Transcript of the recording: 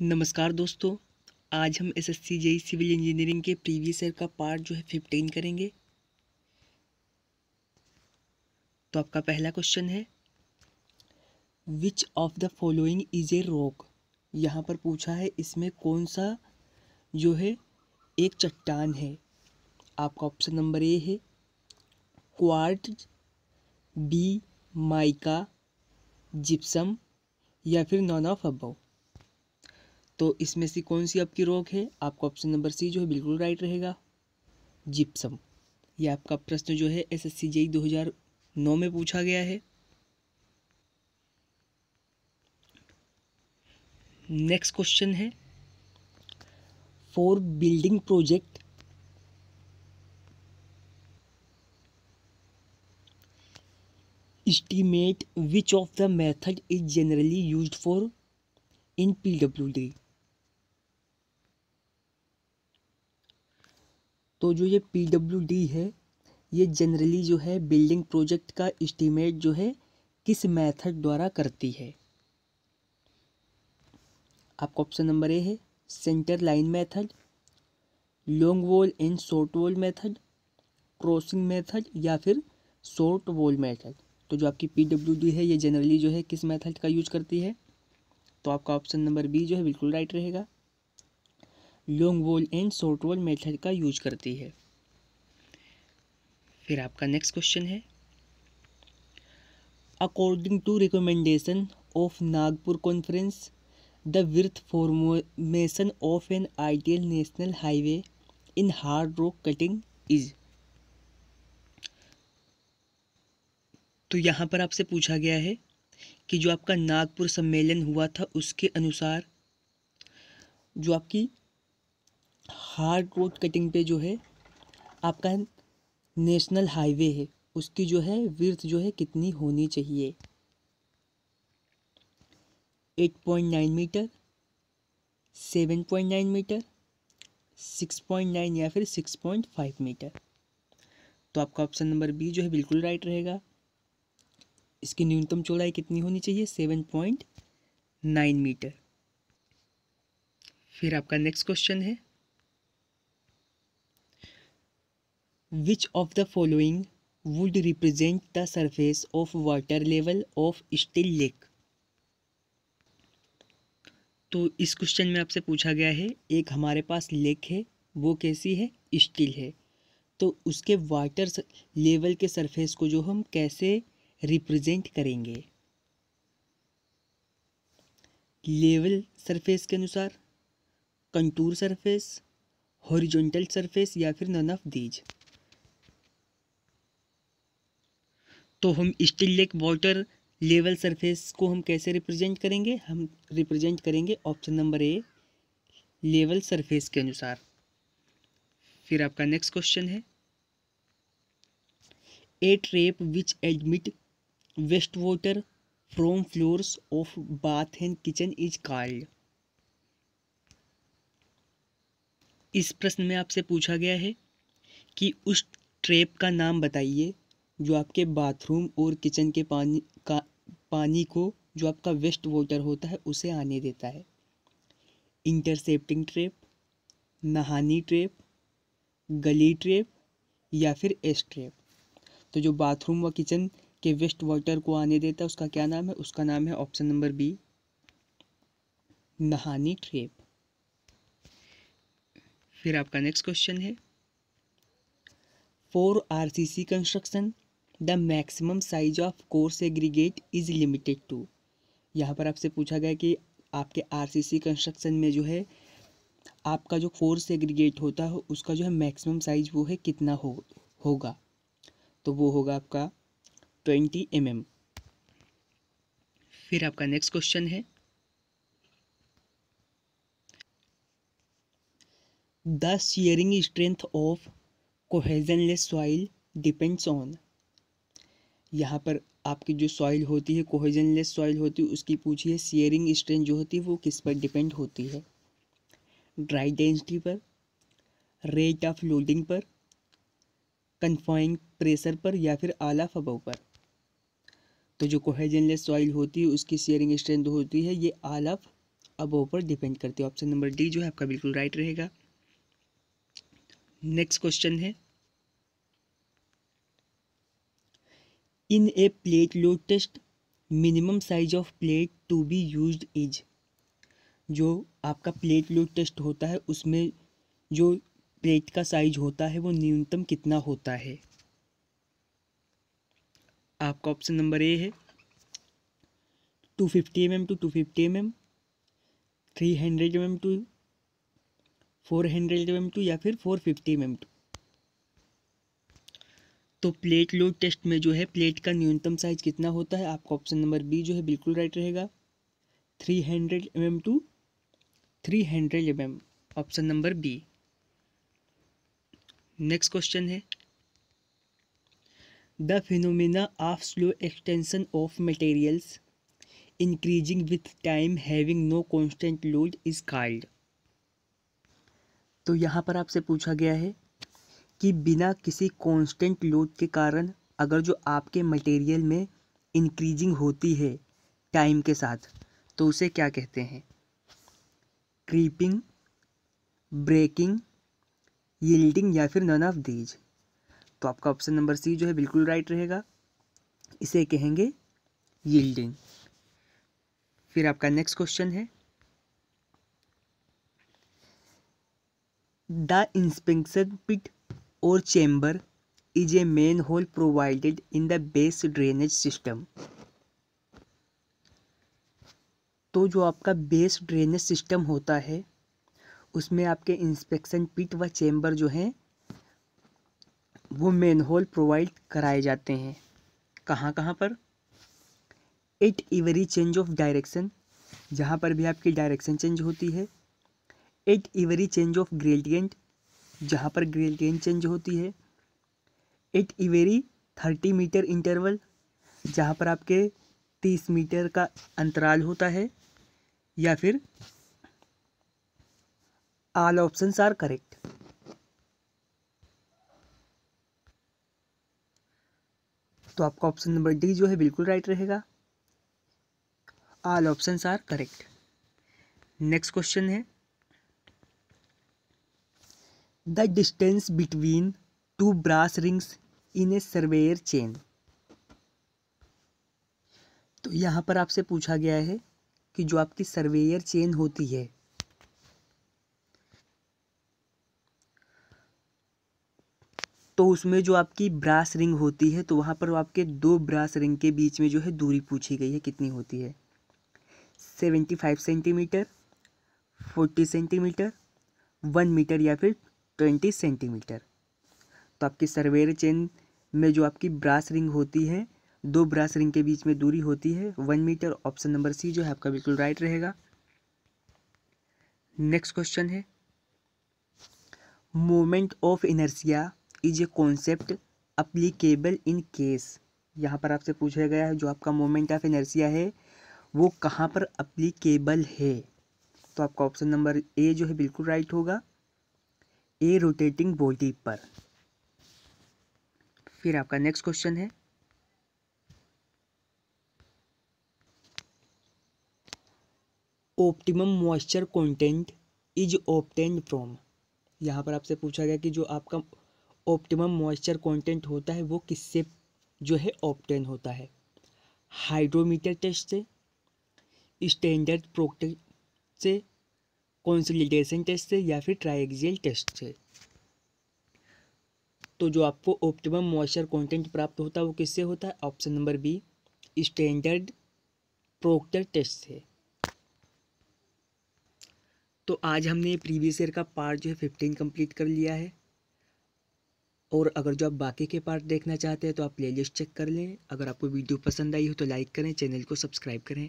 नमस्कार दोस्तों। आज हम एसएससी जेई सिविल इंजीनियरिंग के प्रीवियस ईयर का पार्ट जो है 15 करेंगे। तो आपका पहला क्वेश्चन है, which of the following is a rock. यहाँ पर पूछा है इसमें कौन सा जो है एक चट्टान है। आपका ऑप्शन नंबर ए है क्वार्ट्ज, बी माइका, जिप्सम या फिर नॉन ऑफ अबव। तो इसमें से कौन सी आपकी रॉक है? आपका ऑप्शन नंबर सी जो है बिल्कुल राइट रहेगा, जिप्सम। यह आपका प्रश्न जो है एसएससी जेई 2009 में पूछा गया है। नेक्स्ट क्वेश्चन है, for building project estimate which of the method is generally used for in PWD। तो जो ये PWD है ये जनरली जो है बिल्डिंग प्रोजेक्ट का एस्टीमेट जो है किस मेथड द्वारा करती है। आपका ऑप्शन नंबर ए है centre line method, long wall and short wall method, crossing method या फिर शॉर्ट वॉल मेथड। तो जो आपकी PWD है ये जनरली जो है किस मेथड का यूज करती है? तो आपका ऑप्शन नंबर बी जो है बिल्कुल राइट रहेगा, long wall and short wall method का यूज करती है। फिर आपका नेक्स्ट क्वेश्चन है, according to recommendation of Nagpur conference the width formation of an ideal national highway in hard rock cutting is. तो यहाँ पर आपसे पूछा गया है कि जो आपका नागपुर सम्मेलन हुआ था उसके अनुसार जो आपकी हार्ड रोड कटिंग पे जो है आपका नेशनल हाईवे है उसकी जो है विड्थ जो है कितनी होनी चाहिए? 8.9 मीटर, 7.9 मीटर, 6.9 या फिर 6.5 मीटर। तो आपका ऑप्शन नंबर बी जो है बिल्कुल राइट रहेगा। इसकी न्यूनतम चौड़ाई कितनी होनी चाहिए? 7.9 मीटर। फिर आपका नेक्स्ट क्वेश्चन है, which of the following would represent the surface of water level of still lake. तो इस क्वेश्चन में आपसे पूछा गया है एक हमारे पास लेक है, वो कैसी है? स्टिल है। तो उसके वाटर लेवल के सरफेस को जो हम कैसे रिप्रेजेंट करेंगे? लेवल सरफेस के अनुसार, कंटूर सरफेस, हॉरिजॉन्टल सरफेस या फिर नन ऑफ दीज। तो हम still lake water level surface को हम कैसे रिप्रेजेंट करेंगे? हम रिप्रेजेंट करेंगे option number A level surface के अनुसार। फिर आपका नेक्स्ट क्वेश्चन है, a trap which admit waste water from floors of bath and kitchen is called. इस प्रश्न में आपसे पूछा गया है कि उस ट्रैप का नाम बताइए जो आपके बाथरूम और किचन के पानी को जो आपका वेस्ट वाटर होता है उसे आने देता है। इंटरसेप्टिंग ट्रैप, नहानी ट्रैप, गली ट्रैप या फिर एस ट्रैप। तो जो बाथरूम व किचन के वेस्ट वाटर को आने देता है उसका क्या नाम है? उसका नाम है ऑप्शन नंबर बी नहानी ट्रैप। फिर आपका नेक्स्ट क्वेश्चन है, for RCC construction the maximum size of coarse aggregate is limited to. यहाँ पर आपसे पूछा गया कि आपके आरसीसी कंस्ट्रक्शन में जो है आपका जो कोर सेग्रीगेट होता है उसका जो है मैक्सिमम साइज वो है कितना होगा? तो वो होगा आपका 20 mm। फिर आपका नेक्स्ट क्वेश्चन है, the shearing strength of cohesionless soil depends on. यहाँ पर आपकी जो सॉइल होती है कोहेजनलेस सॉइल होती है उसकी पूछी है शेयरिंग स्ट्रेंथ जो होती है वो किस पर डिपेंड होती है? ड्राई डेंसिटी पर, रेट ऑफ लोडिंग पर, कन्फाइंग प्रेशर पर या फिर ऑल ऑफ अबव पर। तो जो कोहेजनलेस सॉइल होती है उसकी शेयरिंग स्ट्रेंथ होती है ये ऑल ऑफ अबोव पर डिपेंड करती है। ऑप्शन नंबर डी जो है आपका बिल्कुल राइट रहेगा। नेक्स्ट क्वेश्चन है, in a plate load test minimum size of plate to be used is. जो आपका प्लेट लोड टेस्ट होता है उसमें जो प्लेट का साइज होता है वो न्यूनतम कितना होता है। आपका ऑप्शन नंबर ए है 250 mm to 250 mm, 300 mm to 400 mm to या फिर 450 mm टू। तो प्लेट लोड टेस्ट में जो है प्लेट का न्यूनतम साइज कितना होता है, आपका ऑप्शन नंबर बी जो है बिल्कुल राइट रहेगा, 300 mm to 300 mm, option number B. Next question है, the phenomena of slow extension of materials increasing with time having no constant load is called. तो यहाँ पर आपसे पूछा गया है कि बिना किसी कांस्टेंट लोड के कारण अगर जो आपके मटेरियल में इंक्रीजिंग होती है टाइम के साथ तो उसे क्या कहते हैं, क्रीपिंग, ब्रेकिंग, यील्डिंग या फिर नन ऑफ दीज। तो आपका ऑप्शन नंबर सी जो है बिल्कुल राइट रहेगा, इसे कहेंगे यील्डिंग। फिर आपका नेक्स्ट क्वेश्चन है, द इंस्पेक्शन पिट और chamber is a main whole provided in the base drainage system. तो जो आपका बेस ड्रेनेज सिस्टम होता है उसमें आपके इंस्पेक्शन पिट व चेम्बर जो हैं वो मेन होल प्रोवाइड कराए जाते हैं। कहाँ कहाँ पर, at every change of direction, जहाँ पर भी आपकी डायरेक्शन चेंज होती है, at every change of gradient, जहाँ पर ग्रेडियंट चेंज होती है, एट एवरी 30 मीटर इंटरवल, जहाँ पर आपके 30 मीटर का अंतराल होता है, या फिर ऑल ऑप्शंस आर करेक्ट। तो आपका ऑप्शन नंबर डी जो है बिल्कुल राइट रहेगा, all options are correct. Next question है, the distance between two brass rings in a surveyor chain. तो यहाँ पर आपसे पूछा गया है कि जो आपकी सर्वेयर चेन होती है तो उसमें जो आपकी ब्रास रिंग होती है तो वहाँ पर आपके दो ब्रास रिंग के बीच में जो है दूरी पूछी गई है, कितनी होती है, 75 सेंटीमीटर, 40 सेंटीमीटर, 1 मीटर या फिर 20 सेंटीमीटर। तो आपकी सर्वेयर चेन में जो आपकी ब्रास रिंग होती है, दो ब्रास रिंग के बीच में दूरी होती है 1 मीटर, ऑप्शन नंबर सी जो है आपका बिल्कुल राइट रहेगा। नेक्स्ट क्वेश्चन है, moment of inertia is a concept applicable in case. यहाँ पर आपसे पूछा गया है जो आपका मोमेंट ऑफ इनर्शिया है वो कहाँ पर अप्लीकेबल है। तो आपका ऑप्शन नंबर ए जो है बिल्कुल राइट होगा, ए रोटेटिंग बॉडी पर। फिर आपका नेक्स्ट क्वेश्चन है, optimum moisture content is obtained from. यहाँ पर आपसे पूछा गया कि जो आपका ऑप्टिमम मॉइस्चर कंटेंट होता है वो किससे जो है ऑब्टेन होता है, हाइड्रोमीटर टेस्ट से, स्टैंडर्ड प्रोक्टर से, कंसोलिडेशन टेस्ट से या फिर ट्राइएक्सियल टेस्ट से। तो जो आपको ऑप्टिमम मॉइस्चर कंटेंट प्राप्त होता है वो किससे होता है, option number B, standard Proctor test से। तो आज हमने प्रीवियस ईयर का पार्ट जो है 15 कंप्लीट कर लिया है, और अगर जो आप बाकी के पार्ट देखना चाहते हैं तो आप प्लेलिस्ट चेक कर लें। अगर आपको वीडियो पसंद आई हो तो लाइक करें, चैनल को सब्सक्राइब करें।